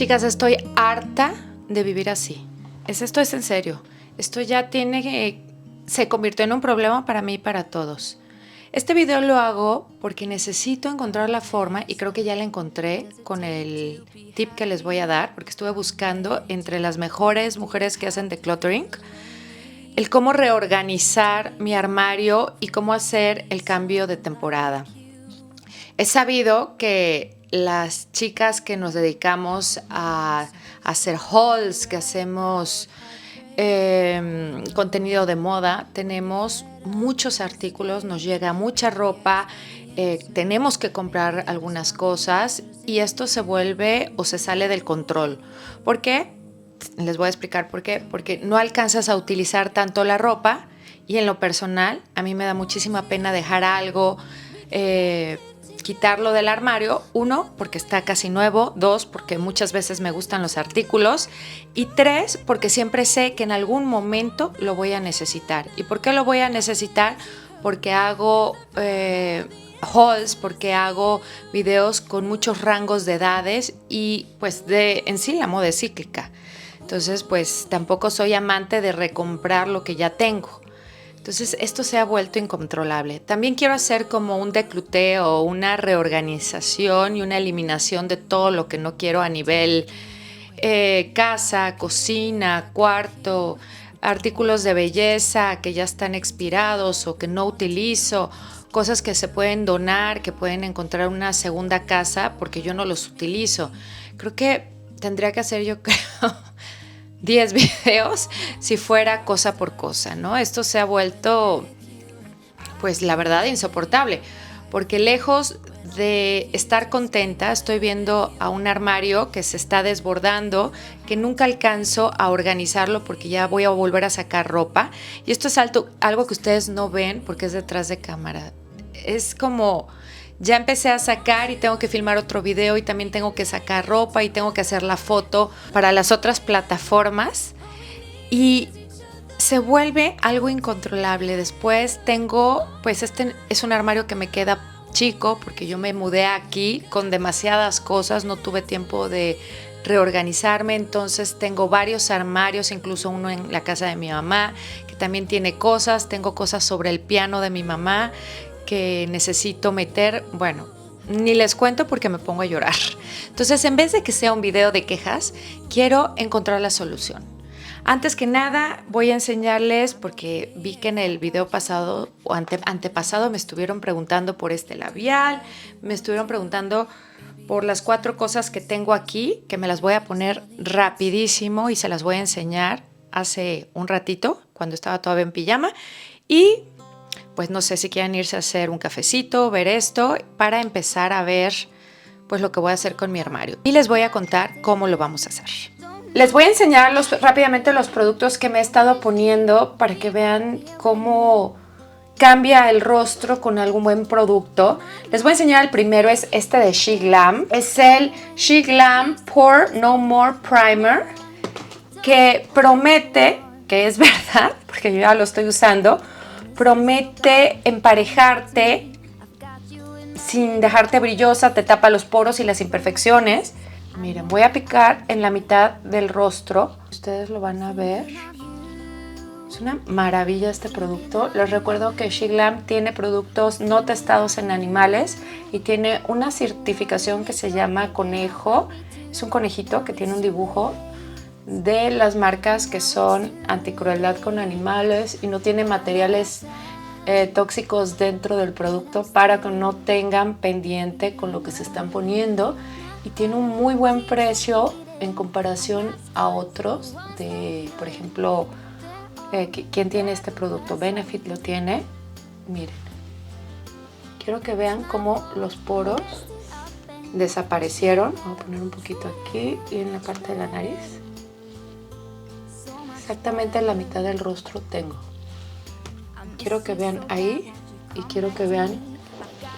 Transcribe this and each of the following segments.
Chicas, estoy harta de vivir así. Esto es en serio. Esto ya se convirtió en un problema para mí y para todos. Este video lo hago porque necesito encontrar la forma, y creo que ya la encontré con el tip que les voy a dar, porque estuve buscando entre las mejores mujeres que hacen decluttering, el cómo reorganizar mi armario y cómo hacer el cambio de temporada. He sabido que las chicas que nos dedicamos a hacer hauls, que hacemos contenido de moda, tenemos muchos artículos, nos llega mucha ropa, tenemos que comprar algunas cosas y esto se vuelve o se sale del control. ¿Por qué? Les voy a explicar por qué. Porque no alcanzas a utilizar tanto la ropa y en lo personal a mí me da muchísima pena dejar algo, quitarlo del armario. 1, porque está casi nuevo. 2, porque muchas veces me gustan los artículos. Y 3, porque siempre sé que en algún momento lo voy a necesitar. ¿Y por qué lo voy a necesitar? Porque hago hauls, porque hago videos con muchos rangos de edades y pues en sí la moda es cíclica. Entonces pues tampoco soy amante de recomprar lo que ya tengo. Entonces esto se ha vuelto incontrolable. También quiero hacer como un decluteo, una reorganización y una eliminación de todo lo que no quiero a nivel casa, cocina, cuarto, artículos de belleza que ya están expirados o que no utilizo, cosas que se pueden donar, que pueden encontrar una segunda casa porque yo no los utilizo. Creo que tendría que hacer, yo creo, 10 videos si fuera cosa por cosa, ¿no? Esto se ha vuelto, pues la verdad, insoportable, porque lejos de estar contenta, estoy viendo a un armario que se está desbordando, que nunca alcanzo a organizarlo porque ya voy a volver a sacar ropa. Y esto es algo que ustedes no ven porque es detrás de cámara. Es como, ya empecé a sacar y tengo que filmar otro video y también tengo que sacar ropa y tengo que hacer la foto para las otras plataformas y se vuelve algo incontrolable. Después tengo, pues este es un armario que me queda chico porque yo me mudé aquí con demasiadas cosas, no tuve tiempo de reorganizarme, entonces tengo varios armarios, incluso uno en la casa de mi mamá que también tiene cosas, tengo cosas sobre el piano de mi mamá que necesito meter. Bueno, ni les cuento porque me pongo a llorar. Entonces, en vez de que sea un video de quejas, quiero encontrar la solución. Antes que nada, voy a enseñarles, porque vi que en el video pasado o antepasado me estuvieron preguntando por este labial, me estuvieron preguntando por las 4 cosas que tengo aquí, que me las voy a poner rapidísimo y se las voy a enseñar hace un ratito, cuando estaba todavía en pijama. Y pues no sé si quieren irse a hacer un cafecito, ver esto, para empezar a ver pues lo que voy a hacer con mi armario. Y les voy a contar cómo lo vamos a hacer. Les voy a enseñar rápidamente los productos que me he estado poniendo para que vean cómo cambia el rostro con algún buen producto. Les voy a enseñar el primero, es este de SheGlam. Es el SheGlam Pore No More Primer, que promete, que es verdad, porque yo ya lo estoy usando, promete emparejarte sin dejarte brillosa, te tapa los poros y las imperfecciones. Miren, voy a picar en la mitad del rostro. Ustedes lo van a ver. Es una maravilla este producto. Les recuerdo que SheGlam tiene productos no testados en animales y tiene una certificación que se llama conejo. Es un conejito que tiene un dibujo de las marcas que son anticrueldad con animales y no tiene materiales tóxicos dentro del producto para que no tengan pendiente con lo que se están poniendo, y tiene un muy buen precio en comparación a otros por ejemplo, ¿quién tiene este producto? Benefit lo tiene. Miren, quiero que vean cómo los poros desaparecieron. Voy a poner un poquito aquí y en la parte de la nariz. Exactamente en la mitad del rostro tengo. Quiero que vean ahí y quiero que vean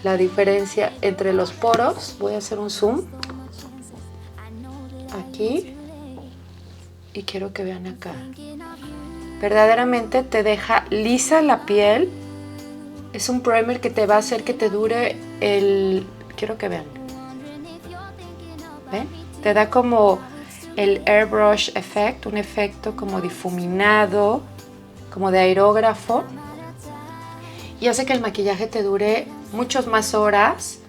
la diferencia entre los poros. Voy a hacer un zoom aquí y quiero que vean acá. Verdaderamente te deja lisa la piel. Es un primer que te va a hacer que te dure quiero que vean. ¿Ven? Te da como el Airbrush Effect, un efecto como difuminado, como de aerógrafo. Y hace que el maquillaje te dure muchas más horas,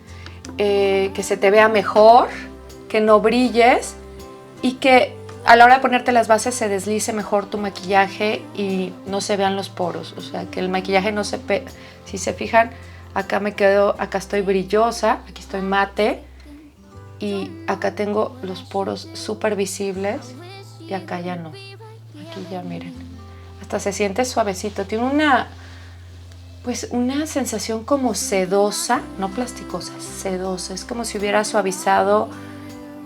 que se te vea mejor, que no brilles y que a la hora de ponerte las bases se deslice mejor tu maquillaje y no se vean los poros. O sea, que el maquillaje no se... Si se fijan, acá acá estoy brillosa, aquí estoy mate y acá tengo los poros súper visibles y acá ya no. Aquí ya miren, hasta se siente suavecito. Tiene una sensación como sedosa, no plasticosa, sedosa. Es como si hubiera suavizado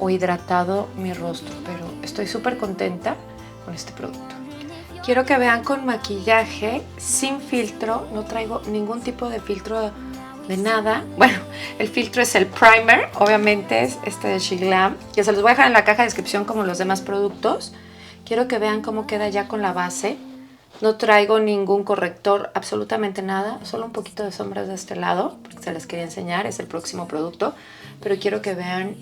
o hidratado mi rostro, pero estoy súper contenta con este producto. Quiero que vean con maquillaje sin filtro, no traigo ningún tipo de filtro de nada. Bueno, el filtro es el primer, obviamente es este de SheGlam, que se los voy a dejar en la caja de descripción como los demás productos. Quiero que vean cómo queda ya con la base. No traigo ningún corrector, absolutamente nada, solo un poquito de sombras de este lado, porque se les quería enseñar, es el próximo producto, pero quiero que vean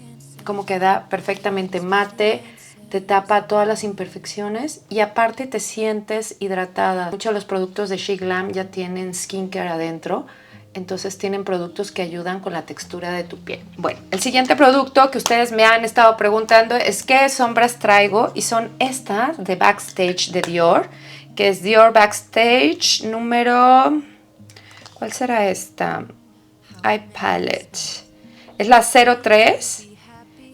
cómo queda perfectamente mate, te tapa todas las imperfecciones y aparte te sientes hidratada. Muchos de los productos de SheGlam ya tienen skincare adentro, entonces tienen productos que ayudan con la textura de tu piel. Bueno, el siguiente producto que ustedes me han estado preguntando es qué sombras traigo y son estas de Backstage de Dior, que es Dior Backstage número... ¿Cuál será esta? Eye Palette. Es la 03,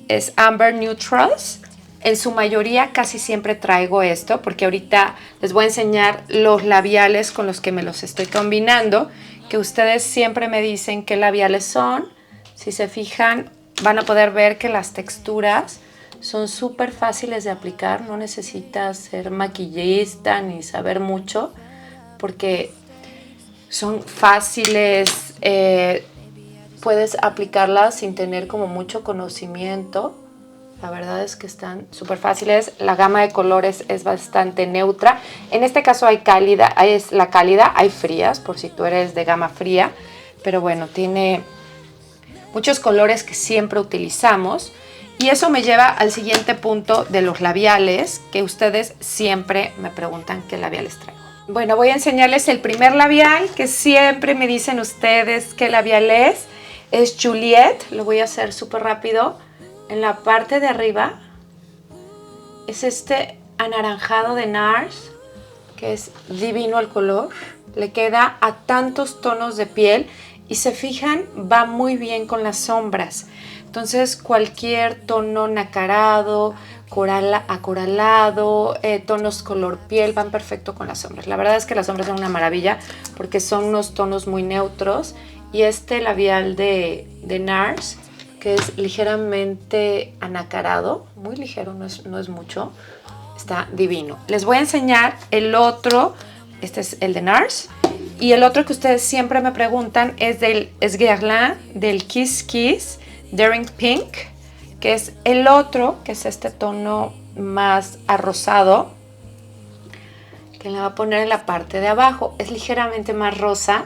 es Amber Neutrals. En su mayoría casi siempre traigo esto, porque ahorita les voy a enseñar los labiales con los que me los estoy combinando, que ustedes siempre me dicen qué labiales son. Si se fijan, van a poder ver que las texturas son súper fáciles de aplicar, no necesitas ser maquillista ni saber mucho, porque son fáciles, puedes aplicarlas sin tener como mucho conocimiento. La verdad es que están súper fáciles, la gama de colores es bastante neutra. En este caso hay cálida, es la cálida, hay frías, por si tú eres de gama fría, pero bueno, tiene muchos colores que siempre utilizamos. Y eso me lleva al siguiente punto de los labiales, que ustedes siempre me preguntan qué labiales traigo. Bueno, voy a enseñarles el primer labial, que siempre me dicen ustedes qué labial es. Es Juliette, lo voy a hacer súper rápido. En la parte de arriba es este anaranjado de NARS, que es divino el color. Le queda a tantos tonos de piel y se fijan, va muy bien con las sombras. Entonces cualquier tono nacarado, acoralado, tonos color piel van perfecto con las sombras. La verdad es que las sombras son una maravilla porque son unos tonos muy neutros. Y este labial de NARS, que es ligeramente anacarado, muy ligero, no es mucho, está divino. Les voy a enseñar el otro, este es el de NARS. Y el otro que ustedes siempre me preguntan es del Guerlain, del Kiss Kiss Daring Pink, que es el otro, que es este tono más arrosado, que le va a poner en la parte de abajo. Es ligeramente más rosa.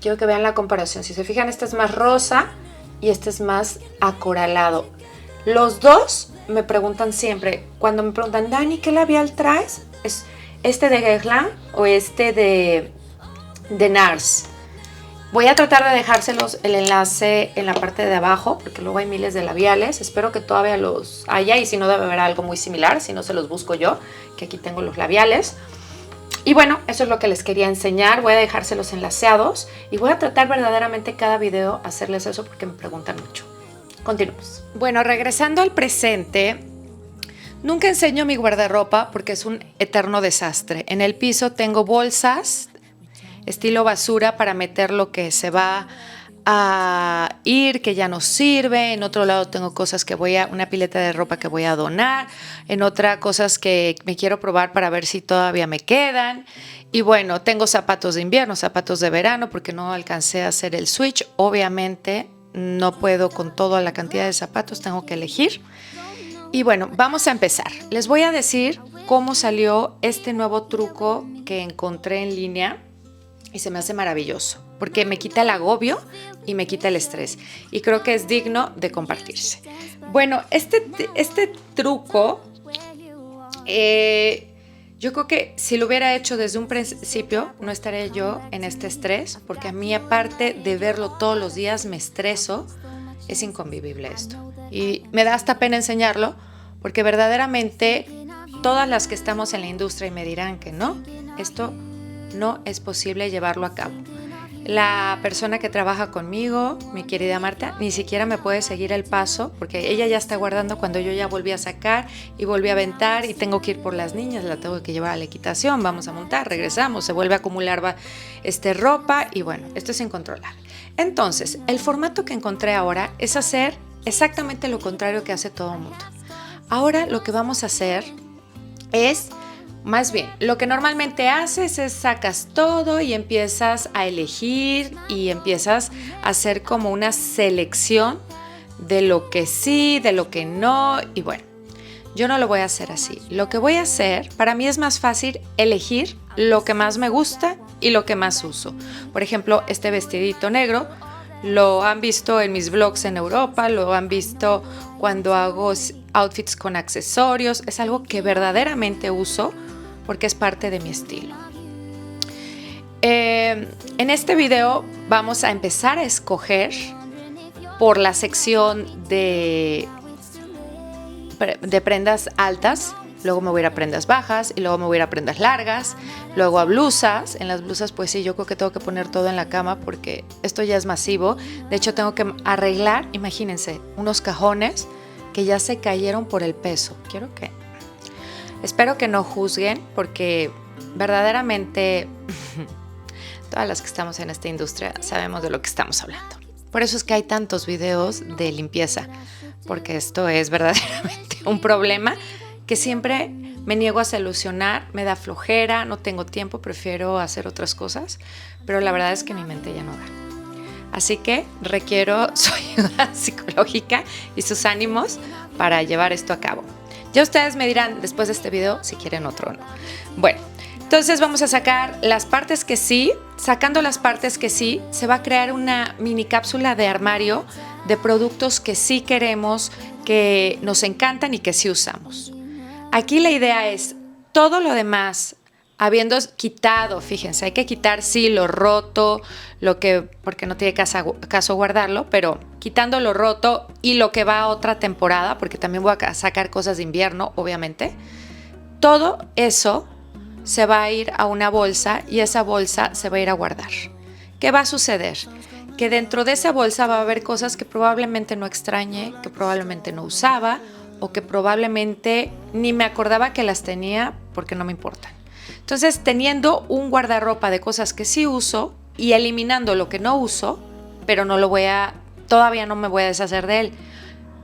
Quiero que vean la comparación. Si se fijan, este es más rosa y este es más acoralado. Los dos me preguntan siempre, cuando me preguntan, Dani, ¿qué labial traes? ¿Es este de Guerlain o este de NARS? Voy a tratar de dejárselos el enlace en la parte de abajo, porque luego hay miles de labiales. Espero que todavía los haya y si no debe haber algo muy similar, si no se los busco yo, que aquí tengo los labiales. Y bueno, eso es lo que les quería enseñar. Voy a dejárselos enlaceados y voy a tratar verdaderamente cada video hacerles eso porque me preguntan mucho. Continuamos. Bueno, regresando al presente, nunca enseño mi guardarropa porque es un eterno desastre. En el piso tengo bolsas estilo basura para meter lo que se va a ir, que ya no sirve. En otro lado tengo cosas que una pileta de ropa que voy a donar. En otra cosas que me quiero probar para ver si todavía me quedan. Y bueno, tengo zapatos de invierno, zapatos de verano, porque no alcancé a hacer el switch. Obviamente no puedo con toda la cantidad de zapatos, tengo que elegir. Y bueno, vamos a empezar. Les voy a decir cómo salió este nuevo truco que encontré en línea. Y se me hace maravilloso, porque me quita el agobio y me quita el estrés. Y creo que es digno de compartirse. Bueno, este truco Yo creo que si lo hubiera hecho desde un principio, no estaría yo en este estrés, porque a mí, aparte de verlo todos los días, me estreso. Es inconvivible esto. Y me da hasta pena enseñarlo, porque verdaderamente todas las que estamos en la industria y me dirán que no, esto no es posible llevarlo a cabo. La persona que trabaja conmigo, mi querida Marta, ni siquiera me puede seguir el paso porque ella ya está guardando cuando yo ya volví a sacar y volví a aventar y tengo que ir por las niñas, la tengo que llevar a la equitación, vamos a montar, regresamos, se vuelve a acumular ropa y bueno, esto es incontrolable. Entonces, el formato que encontré ahora es hacer exactamente lo contrario que hace todo el mundo. Ahora lo que vamos a hacer es... Más bien, lo que normalmente haces es sacas todo y empiezas a elegir y empiezas a hacer como una selección de lo que sí, de lo que no. Y bueno, yo no lo voy a hacer así. Lo que voy a hacer, para mí es más fácil elegir lo que más me gusta y lo que más uso. Por ejemplo, este vestidito negro lo han visto en mis vlogs en Europa, lo han visto cuando hago outfits con accesorios. Es algo que verdaderamente uso porque es parte de mi estilo. En este video vamos a empezar a escoger por la sección de prendas altas, luego me voy a ir a prendas bajas y luego me voy a ir a prendas largas, luego a blusas. En las blusas pues sí, yo creo que tengo que poner todo en la cama porque esto ya es masivo. De hecho tengo que arreglar, imagínense, unos cajones que ya se cayeron por el peso. Espero que no juzguen porque verdaderamente todas las que estamos en esta industria sabemos de lo que estamos hablando. Por eso es que hay tantos videos de limpieza, porque esto es verdaderamente un problema que siempre me niego a solucionar, me da flojera, no tengo tiempo, prefiero hacer otras cosas, pero la verdad es que mi mente ya no da. Así que requiero su ayuda psicológica y sus ánimos para llevar esto a cabo. Ya ustedes me dirán después de este video si quieren otro o no. Bueno, entonces vamos a sacar las partes que sí. Sacando las partes que sí, se va a crear una mini cápsula de armario de productos que sí queremos, que nos encantan y que sí usamos. Aquí la idea es todo lo demás, habiendo quitado, fíjense, hay que quitar sí lo roto, porque no tiene caso guardarlo, pero quitando lo roto y lo que va a otra temporada, porque también voy a sacar cosas de invierno, obviamente, todo eso se va a ir a una bolsa y esa bolsa se va a ir a guardar. ¿Qué va a suceder? Que dentro de esa bolsa va a haber cosas que probablemente no extrañe, que probablemente no usaba o que probablemente ni me acordaba que las tenía porque no me importan. Entonces, teniendo un guardarropa de cosas que sí uso y eliminando lo que no uso, pero todavía no me voy a deshacer de él,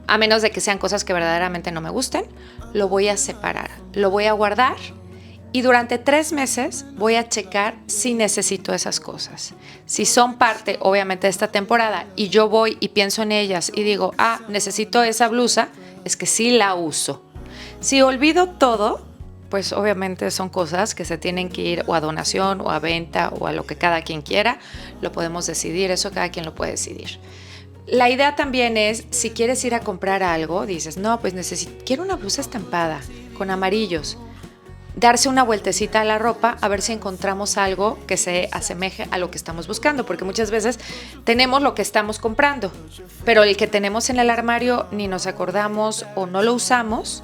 a menos de que sean cosas que verdaderamente no me gusten, lo voy a separar, lo voy a guardar y durante 3 meses voy a checar si necesito esas cosas. Si son parte, obviamente, de esta temporada y yo voy y pienso en ellas y digo, necesito esa blusa, es que sí la uso. Si olvido todo, pues obviamente son cosas que se tienen que ir o a donación o a venta o a lo que cada quien quiera, lo podemos decidir, eso cada quien lo puede decidir. La idea también es, si quieres ir a comprar algo, dices, no, pues quiero una blusa estampada con amarillos, darse una vueltecita a la ropa a ver si encontramos algo que se asemeje a lo que estamos buscando, porque muchas veces tenemos lo que estamos comprando, pero el que tenemos en el armario ni nos acordamos o no lo usamos,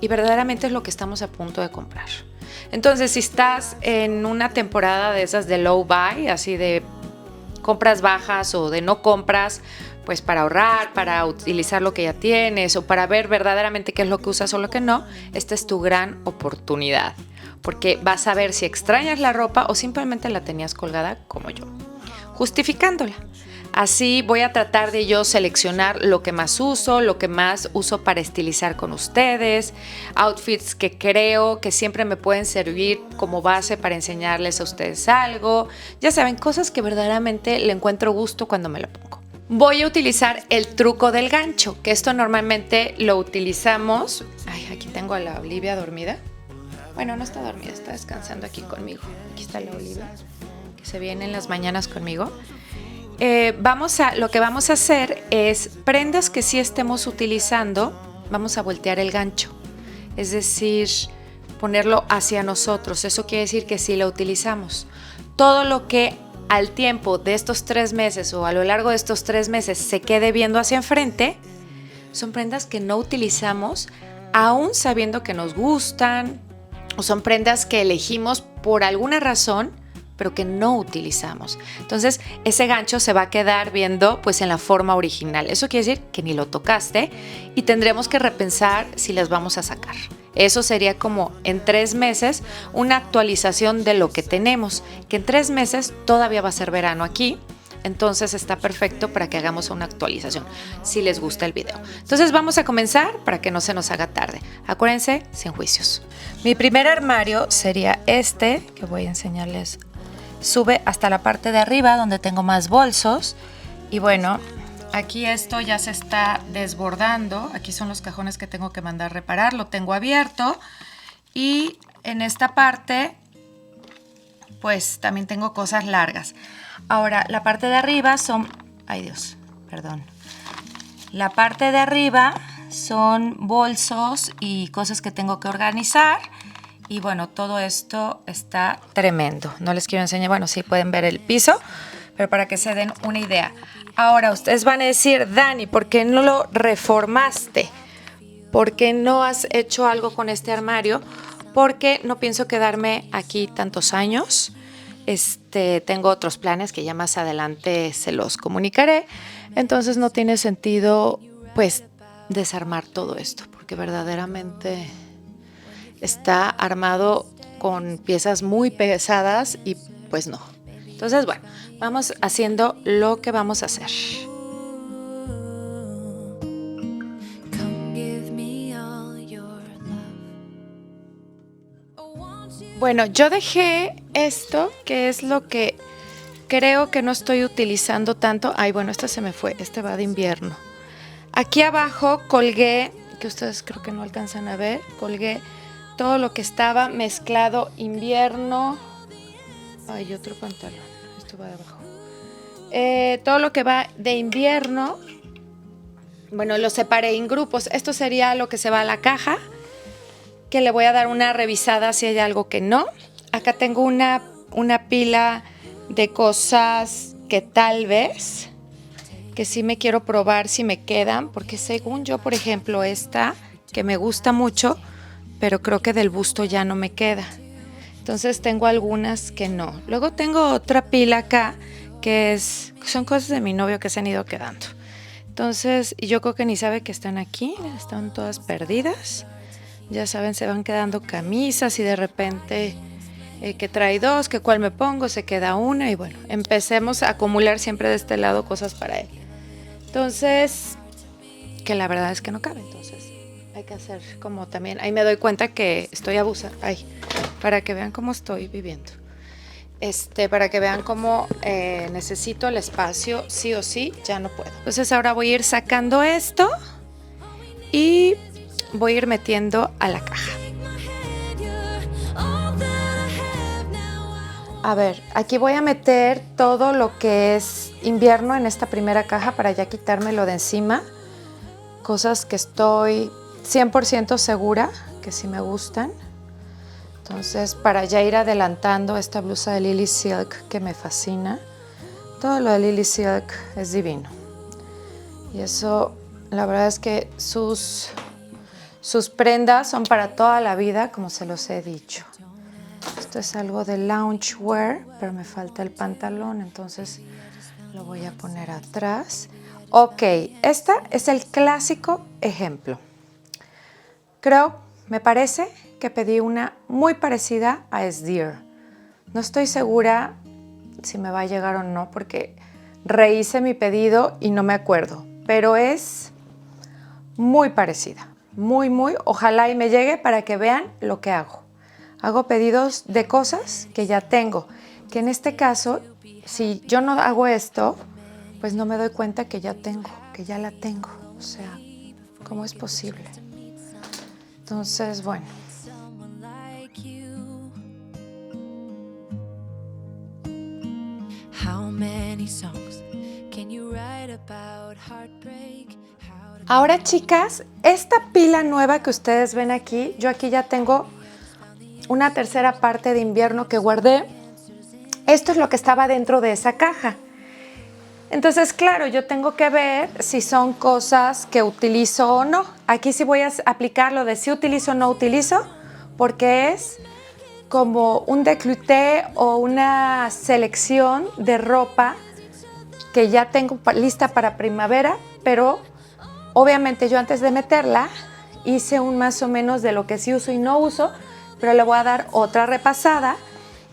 y verdaderamente es lo que estamos a punto de comprar. Entonces, si estás en una temporada de esas de low buy, así de compras bajas o de no compras, pues para ahorrar, para utilizar lo que ya tienes o para ver verdaderamente qué es lo que usas o lo que no, esta es tu gran oportunidad, porque vas a ver si extrañas la ropa o simplemente la tenías colgada como yo, justificándola. Así voy a tratar de yo seleccionar lo que más uso para estilizar con ustedes, outfits que creo que siempre me pueden servir como base para enseñarles a ustedes algo. Ya saben, cosas que verdaderamente le encuentro gusto cuando me lo pongo. Voy a utilizar el truco del gancho, que esto normalmente lo utilizamos. Aquí tengo a la Olivia dormida. Bueno, no está dormida, está descansando aquí conmigo. Aquí está la Olivia, que se viene en las mañanas conmigo. Lo que vamos a hacer es prendas que sí estemos utilizando, vamos a voltear el gancho. Es decir, ponerlo hacia nosotros. Eso quiere decir que si lo utilizamos, todo lo que al tiempo de estos 3 meses o a lo largo de estos 3 meses se quede viendo hacia enfrente, son prendas que no utilizamos aún sabiendo que nos gustan, o son prendas que elegimos por alguna razón, pero que no utilizamos. Entonces, ese gancho se va a quedar viendo pues en la forma original. Eso quiere decir que ni lo tocaste y tendremos que repensar si las vamos a sacar. Eso sería como en 3 meses una actualización de lo que tenemos, que en 3 meses todavía va a ser verano aquí. Entonces está perfecto para que hagamos una actualización, si les gusta el video. Entonces vamos a comenzar para que no se nos haga tarde. Acuérdense, sin juicios. Mi primer armario sería este, que voy a enseñarles. Sube hasta la parte de arriba donde tengo más bolsos. Y bueno, aquí esto ya se está desbordando. Aquí son los cajones que tengo que mandar reparar. Lo tengo abierto. Y en esta parte, pues también tengo cosas largas. Ahora, la parte de arriba son... Ay Dios, perdón. La parte de arriba son bolsos y cosas que tengo que organizar. Y bueno, todo esto está tremendo. No les quiero enseñar, bueno, sí pueden ver el piso, pero para que se den una idea. Ahora, ustedes van a decir, Dani, ¿por qué no lo reformaste? ¿Por qué no has hecho algo con este armario? Porque no pienso quedarme aquí tantos años. Tengo otros planes que ya más adelante se los comunicaré. Entonces no tiene sentido, pues, desarmar todo esto, porque verdaderamente está armado con piezas muy pesadas y pues no. Entonces, bueno, vamos haciendo lo que vamos a hacer. Bueno, yo dejé esto, que es lo que creo que no estoy utilizando tanto. Ay, bueno, este se me fue, este va de invierno. Aquí abajo colgué, que ustedes creo que no alcanzan a ver, colgué todo lo que estaba mezclado invierno. Ay, otro pantalón, esto va de abajo. Todo lo que va de invierno, bueno, lo separé en grupos. Esto sería lo que se va a la caja, que le voy a dar una revisada si hay algo que no. Acá tengo una pila de cosas que tal vez, que sí me quiero probar si me quedan, porque según yo, por ejemplo, esta que me gusta mucho, pero creo que del busto ya no me queda. Entonces tengo algunas que no. Luego tengo otra pila acá, que son cosas de mi novio que se han ido quedando. Entonces, y yo creo que ni sabe que están aquí, están todas perdidas. Ya saben, se van quedando camisas y de repente que trae 2, que cuál me pongo, se queda una y bueno, empecemos a acumular siempre de este lado cosas para él. Entonces, que la verdad es que no cabe, entonces hay que hacer como también, ahí me doy cuenta que estoy abusando, para que vean cómo estoy viviendo. Para que vean cómo necesito el espacio, sí o sí, ya no puedo. Entonces ahora voy a ir sacando esto y voy a ir metiendo a la caja. A ver, aquí voy a meter todo lo que es invierno en esta primera caja para ya quitármelo de encima. Cosas que estoy 100% segura que sí me gustan. Entonces, para ya ir adelantando esta blusa de Lily Silk que me fascina. Todo lo de Lily Silk es divino. Y eso, la verdad es que sus prendas son para toda la vida, como se los he dicho. Esto es algo de loungewear, pero me falta el pantalón, entonces lo voy a poner atrás. Ok, esta es el clásico ejemplo. Me parece que pedí una muy parecida a Esdir. No estoy segura si me va a llegar o no, porque rehice mi pedido y no me acuerdo, pero es muy parecida. Muy, ojalá y me llegue para que vean lo que hago. Hago pedidos de cosas que ya tengo, que en este caso, si yo no hago esto, pues no me doy cuenta que ya la tengo. O sea, ¿cómo es posible? Entonces, bueno. Ahora, chicas, esta pila nueva que ustedes ven aquí, yo aquí ya tengo una tercera parte de invierno que guardé. Esto es lo que estaba dentro de esa caja. Entonces, claro, yo tengo que ver si son cosas que utilizo o no. Aquí sí voy a aplicar lo de si utilizo o no utilizo, porque es como un décolleté o una selección de ropa que ya tengo lista para primavera, pero obviamente yo antes de meterla hice un más o menos de lo que sí uso y no uso, pero le voy a dar otra repasada.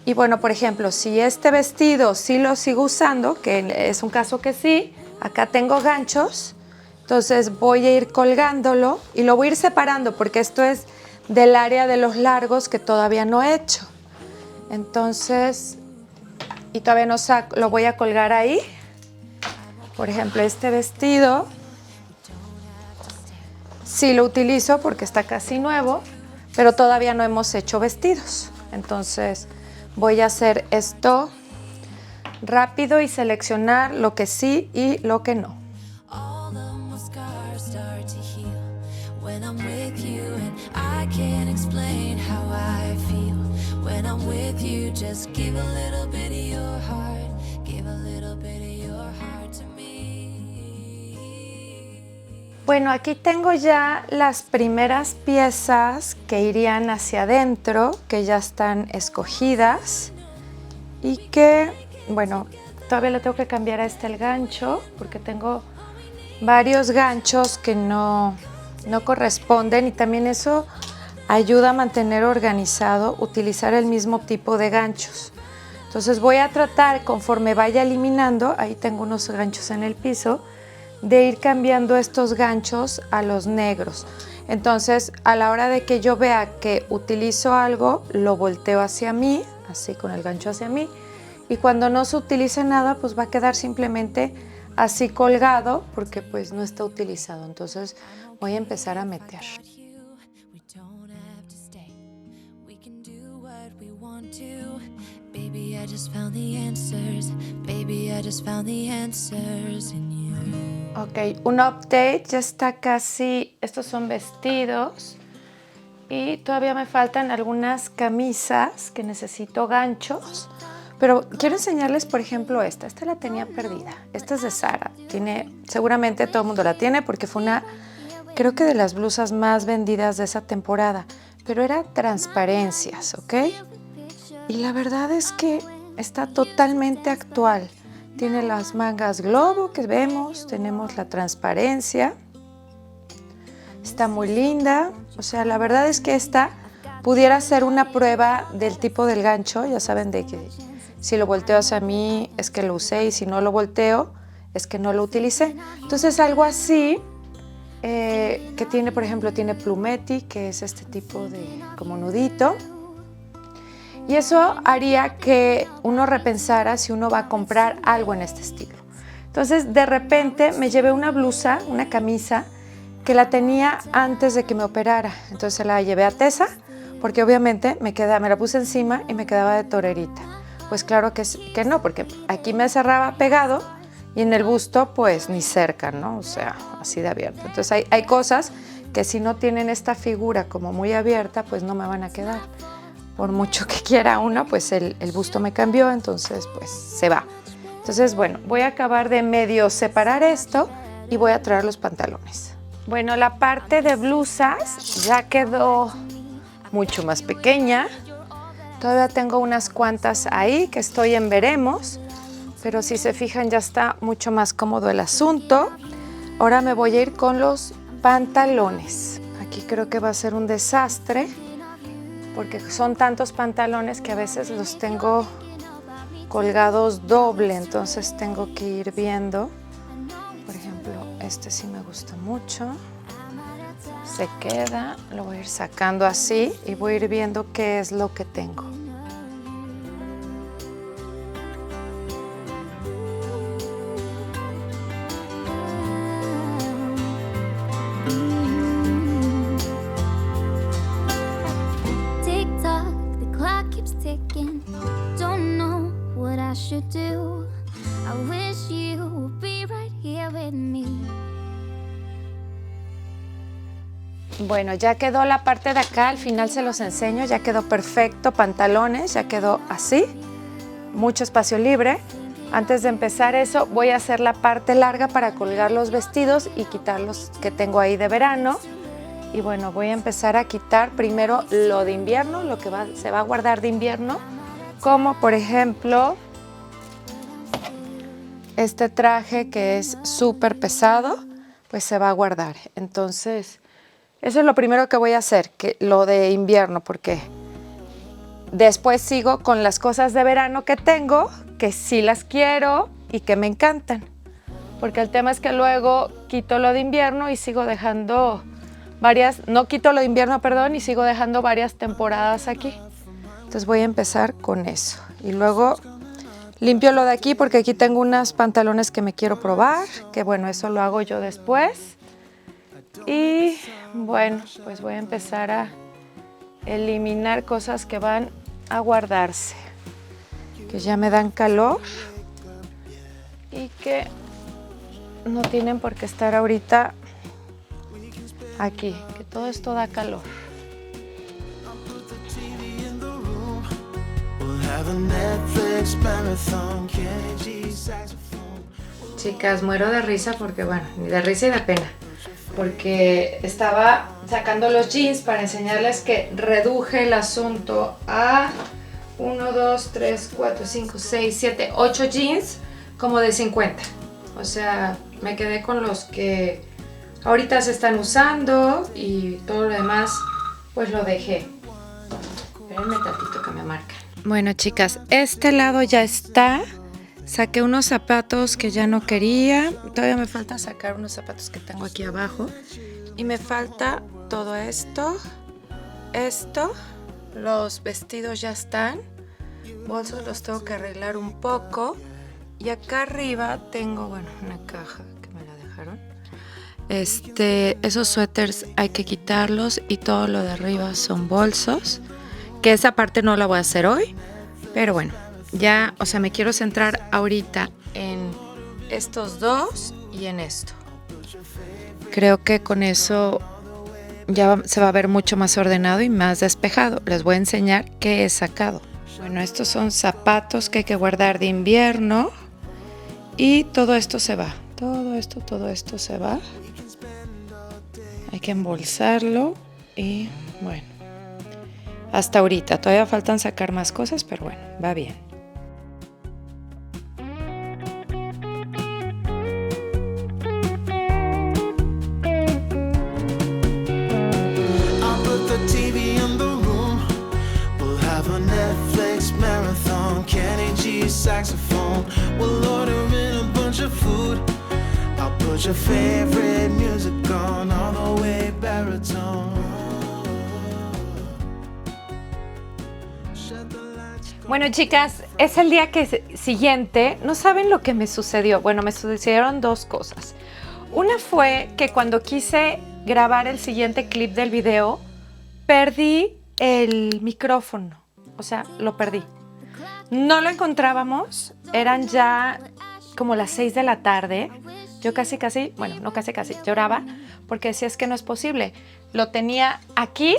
Y bueno, por ejemplo, si este vestido sí lo sigo usando, que es un caso que sí, acá tengo ganchos, entonces voy a ir colgándolo y lo voy a ir separando porque esto es del área de los largos que todavía no he hecho. Entonces, y todavía no saco, lo voy a colgar ahí. Por ejemplo, este vestido sí lo utilizo porque está casi nuevo, pero todavía no hemos hecho vestidos. Entonces, voy a hacer esto rápido y seleccionar lo que sí y lo que no. Bueno, aquí tengo ya las primeras piezas que irían hacia adentro, que ya están escogidas y que, bueno, todavía le tengo que cambiar a este el gancho porque tengo varios ganchos que no corresponden y también eso ayuda a mantener organizado, utilizar el mismo tipo de ganchos. Entonces voy a tratar, conforme vaya eliminando, ahí tengo unos ganchos en el piso, de ir cambiando estos ganchos a los negros. Entonces, a la hora de que yo vea que utilizo algo, lo volteo hacia mí, así con el gancho hacia mí, y cuando no se utilice nada, pues va a quedar simplemente así colgado, porque pues no está utilizado. Entonces, voy a empezar a meter. Baby, I just found the answers. Baby, I just found the answers in you. Ok, un update, ya está casi, estos son vestidos y todavía me faltan algunas camisas que necesito ganchos, pero quiero enseñarles, por ejemplo, esta la tenía perdida, esta es de Zara, seguramente todo el mundo la tiene porque fue una, creo que de las blusas más vendidas de esa temporada, pero era transparencias, ¿ok? Y la verdad es que está totalmente actual. Tiene las mangas globo que vemos, tenemos la transparencia. Está muy linda. O sea, la verdad es que esta pudiera ser una prueba del tipo del gancho. Ya saben de que si lo volteo hacia mí es que lo usé y si no lo volteo es que no lo utilicé. Entonces algo así que tiene, por ejemplo, tiene plumetti, que es este tipo de como nudito. Y eso haría que uno repensara si uno va a comprar algo en este estilo. Entonces, de repente me llevé una blusa, una camisa, que la tenía antes de que me operara. Entonces la llevé a Tesa, porque obviamente me la puse encima y me quedaba de torerita. Pues claro que no, porque aquí me cerraba pegado y en el busto, pues ni cerca, ¿no? O sea, así de abierto. Entonces hay cosas que si no tienen esta figura como muy abierta, pues no me van a quedar. Por mucho que quiera uno, pues el busto me cambió, entonces pues se va. Entonces, bueno, voy a acabar de medio separar esto y voy a traer los pantalones. Bueno, la parte de blusas ya quedó mucho más pequeña. Todavía tengo unas cuantas ahí que estoy en veremos, pero si se fijan ya está mucho más cómodo el asunto. Ahora me voy a ir con los pantalones. Aquí creo que va a ser un desastre, porque son tantos pantalones que a veces los tengo colgados doble, entonces tengo que ir viendo. Por ejemplo, este sí me gusta mucho. Se queda, lo voy a ir sacando así y voy a ir viendo qué es lo que tengo. Bueno, ya quedó la parte de acá, al final se los enseño, ya quedó perfecto, pantalones, ya quedó así, mucho espacio libre. Antes de empezar eso, voy a hacer la parte larga para colgar los vestidos y quitar los que tengo ahí de verano. Y bueno, voy a empezar a quitar primero lo de invierno, lo que se va a guardar de invierno, como por ejemplo este traje que es súper pesado, pues se va a guardar. Entonces, eso es lo primero que voy a hacer, que lo de invierno, porque después sigo con las cosas de verano que tengo, que sí las quiero y que me encantan. Porque el tema es que luego quito lo de invierno y sigo dejando no quito lo de invierno, perdón, y sigo dejando varias temporadas aquí. Entonces voy a empezar con eso. Y luego limpio lo de aquí porque aquí tengo unos pantalones que me quiero probar, que bueno, eso lo hago yo después. Y bueno, pues voy a empezar a eliminar cosas que van a guardarse, que ya me dan calor y que no tienen por qué estar ahorita aquí, que todo esto da calor. Chicas, muero de risa porque, bueno, ni de risa y de pena, porque estaba sacando los jeans para enseñarles que reduje el asunto a 1, 2, 3, 4, 5, 6, 7, 8 jeans como de 50. O sea, me quedé con los que ahorita se están usando y todo lo demás pues lo dejé. Espérenme tantito que me marcan. Bueno, chicas, este lado ya está. Saqué unos zapatos que ya no quería. Todavía me falta sacar unos zapatos que tengo aquí abajo. Y me falta todo esto. Esto. Los vestidos ya están. Bolsos los tengo que arreglar un poco. Y acá arriba tengo, bueno, una caja que me la dejaron. Esos suéteres hay que quitarlos y todo lo de arriba son bolsos. Que esa parte no la voy a hacer hoy. Pero bueno. Ya, o sea, me quiero centrar ahorita en estos dos y en esto. Creo que con eso ya se va a ver mucho más ordenado y más despejado. Les voy a enseñar qué he sacado. Bueno, estos son zapatos que hay que guardar de invierno y todo esto se va. Todo esto se va. Hay que embolsarlo y bueno, hasta ahorita. Todavía faltan sacar más cosas, pero bueno, va bien. Saxophone, we'll order in a bunch of food. I'll put your favorite music on all the way baritone. Bueno, chicas, es el día siguiente. No saben lo que me sucedió. Bueno, me sucedieron dos cosas. Una fue que cuando quise grabar el siguiente clip del video, perdí el micrófono. O sea, lo perdí. No lo encontrábamos, eran ya como las 6 de la tarde. Yo casi, bueno, no casi, lloraba porque decía, es que no es posible. Lo tenía aquí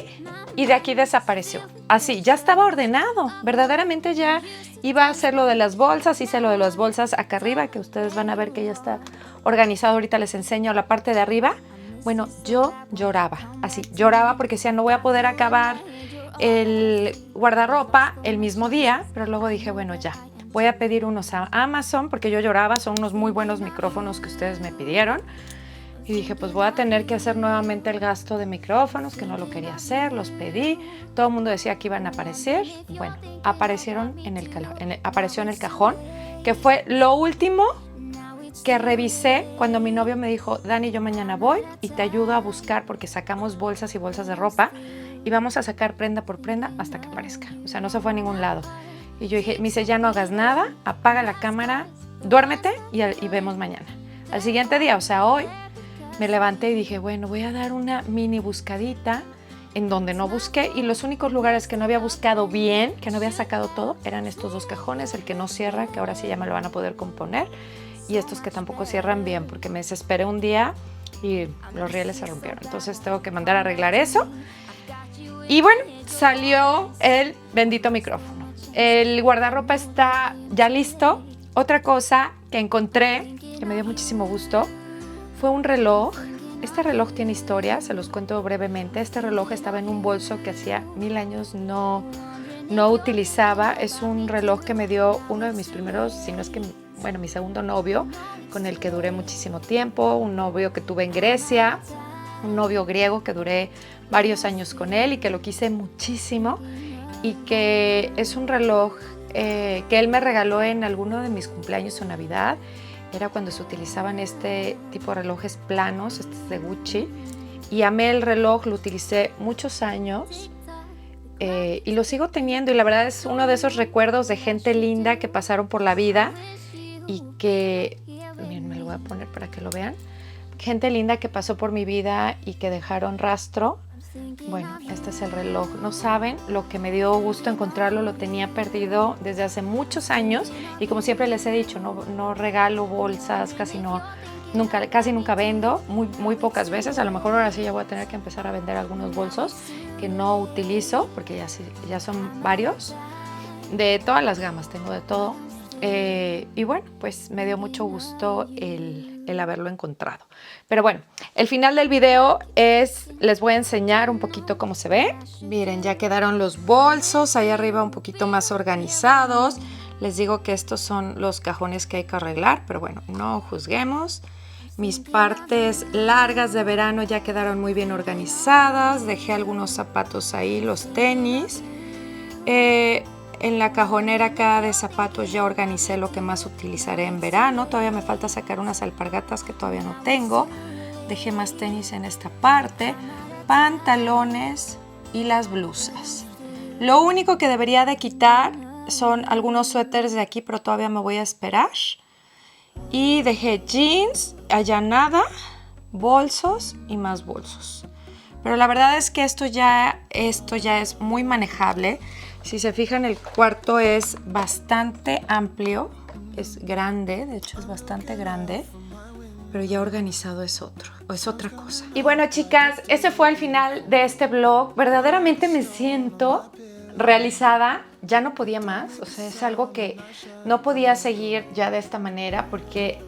y de aquí desapareció. Así, ya estaba ordenado. Verdaderamente ya iba a hacer lo de las bolsas, hice lo de las bolsas acá arriba, que ustedes van a ver que ya está organizado. Ahorita les enseño la parte de arriba. Bueno, yo lloraba, así, lloraba porque decía, no voy a poder acabar el guardarropa el mismo día, pero luego dije, bueno, ya, voy a pedir unos a Amazon porque yo lloraba, son unos muy buenos micrófonos que ustedes me pidieron y dije, pues voy a tener que hacer nuevamente el gasto de micrófonos, que no lo quería hacer, los pedí, todo el mundo decía que iban a aparecer, bueno, aparecieron apareció en el cajón, que fue lo último que revisé cuando mi novio me dijo, Dani, yo mañana voy y te ayudo a buscar porque sacamos bolsas y bolsas de ropa y vamos a sacar prenda por prenda hasta que aparezca. O sea, no se fue a ningún lado. Y yo dije, me dice, ya no hagas nada, apaga la cámara, duérmete y vemos mañana. Al siguiente día, o sea, hoy, me levanté y dije, bueno, voy a dar una mini buscadita en donde no busqué y los únicos lugares que no había buscado bien, que no había sacado todo, eran estos dos cajones, el que no cierra, que ahora sí ya me lo van a poder componer, y estos que tampoco cierran bien, porque me desesperé un día y los rieles se rompieron. Entonces tengo que mandar a arreglar eso. Y bueno, salió el bendito micrófono. El guardarropa está ya listo. Otra cosa que encontré, que me dio muchísimo gusto, fue un reloj. Este reloj tiene historia, se los cuento brevemente. Este reloj estaba en un bolso que hacía 1000 años no utilizaba. Es un reloj que me dio uno de mis primeros, si no es que, bueno, mi segundo novio, con el que duré muchísimo tiempo. Un novio que tuve en Grecia, un novio griego que duré varios años con él y que lo quise muchísimo, y que es un reloj que él me regaló en alguno de mis cumpleaños o Navidad. Era cuando se utilizaban este tipo de relojes planos, este es de Gucci, y amé el reloj, lo utilicé muchos años y lo sigo teniendo, y la verdad es uno de esos recuerdos de gente linda que pasaron por la vida y que, miren, me lo voy a poner para que lo vean, gente linda que pasó por mi vida y que dejaron rastro. Bueno, este es el reloj. No saben lo que me dio gusto encontrarlo. Lo tenía perdido desde hace muchos años y, como siempre les he dicho, no regalo bolsas, casi nunca vendo, muy pocas veces. A lo mejor ahora sí ya voy a tener que empezar a vender algunos bolsos que no utilizo, porque ya son varios, de todas las gamas, tengo de todo. Y bueno, pues me dio mucho gusto el haberlo encontrado. Pero bueno, el final del video les voy a enseñar un poquito cómo se ve. Miren, ya quedaron los bolsos ahí arriba un poquito más organizados. Les digo que estos son los cajones que hay que arreglar, pero bueno, no juzguemos. Mis partes largas de verano ya quedaron muy bien organizadas. Dejé algunos zapatos ahí, los tenis. En la cajonera acá de zapatos ya organicé lo que más utilizaré en verano. Todavía me falta sacar unas alpargatas que todavía no tengo. Dejé más tenis en esta parte, pantalones y las blusas. Lo único que debería de quitar son algunos suéteres de aquí, pero todavía me voy a esperar. Y dejé jeans, allá nada, bolsos y más bolsos. Pero la verdad es que esto ya es muy manejable. Si se fijan, el cuarto es bastante amplio, es grande, de hecho es bastante grande, pero ya organizado es otra cosa. Y bueno, chicas, ese fue el final de este vlog. Verdaderamente me siento realizada, ya no podía más, o sea, es algo que no podía seguir ya de esta manera, porque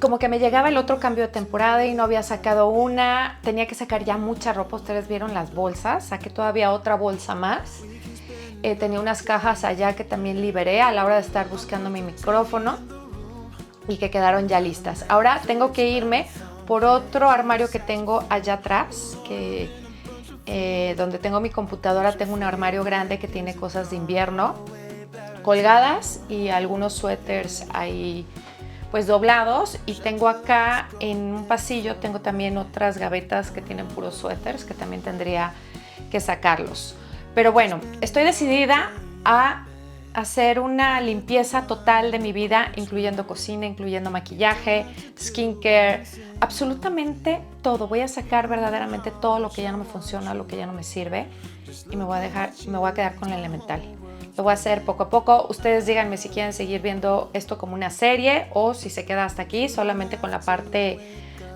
como que me llegaba el otro cambio de temporada y no había sacado una, tenía que sacar ya mucha ropa. Ustedes vieron las bolsas, saqué todavía otra bolsa más. Tenía unas cajas allá que también liberé a la hora de estar buscando mi micrófono y que quedaron ya listas. Ahora tengo que irme por otro armario que tengo allá atrás, donde tengo mi computadora. Tengo un armario grande que tiene cosas de invierno colgadas y algunos suéteres ahí pues doblados, y tengo acá en un pasillo, tengo también otras gavetas que tienen puros suéteres que también tendría que sacarlos. Pero bueno, estoy decidida a hacer una limpieza total de mi vida, incluyendo cocina, incluyendo maquillaje, skincare, absolutamente todo. Voy a sacar verdaderamente todo lo que ya no me funciona, lo que ya no me sirve, y me voy a quedar con lo elemental. Lo voy a hacer poco a poco. Ustedes díganme si quieren seguir viendo esto como una serie o si se queda hasta aquí, solamente con la parte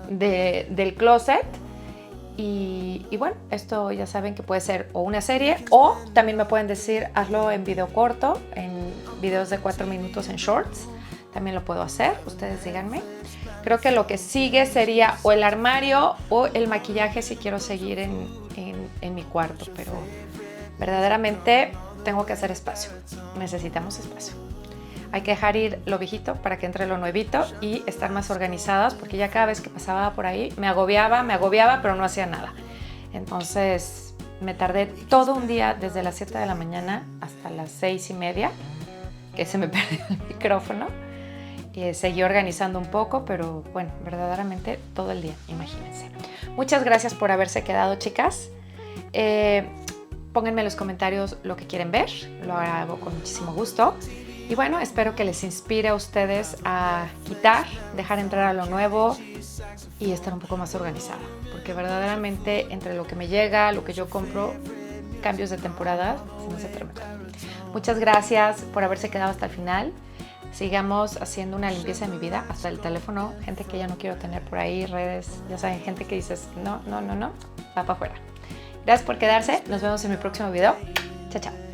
del closet. Y bueno, esto ya saben que puede ser o una serie, o también me pueden decir hazlo en video corto, en videos de 4 minutos en shorts. También lo puedo hacer, ustedes díganme. Creo que lo que sigue sería o el armario o el maquillaje si quiero seguir en mi cuarto, pero verdaderamente tengo que hacer espacio, necesitamos espacio. Hay que dejar ir lo viejito para que entre lo nuevito y estar más organizadas, porque ya cada vez que pasaba por ahí me agobiaba, pero no hacía nada. Entonces me tardé todo un día desde las 7 de la mañana hasta las 6:30, que se me perdió el micrófono. Y seguí organizando un poco, pero bueno, verdaderamente todo el día, imagínense. Muchas gracias por haberse quedado, chicas. Pónganme en los comentarios lo que quieren ver, lo hago con muchísimo gusto. Y bueno, espero que les inspire a ustedes a dejar entrar a lo nuevo y estar un poco más organizada. Porque verdaderamente entre lo que me llega, lo que yo compro, cambios de temporada, se me hace tremendo. Muchas gracias por haberse quedado hasta el final. sigamos haciendo una limpieza de mi vida, hasta el teléfono, gente que ya no quiero tener por ahí, redes, ya saben, gente que dices, no, va para afuera. Gracias por quedarse, nos vemos en mi próximo video. Chao, chao.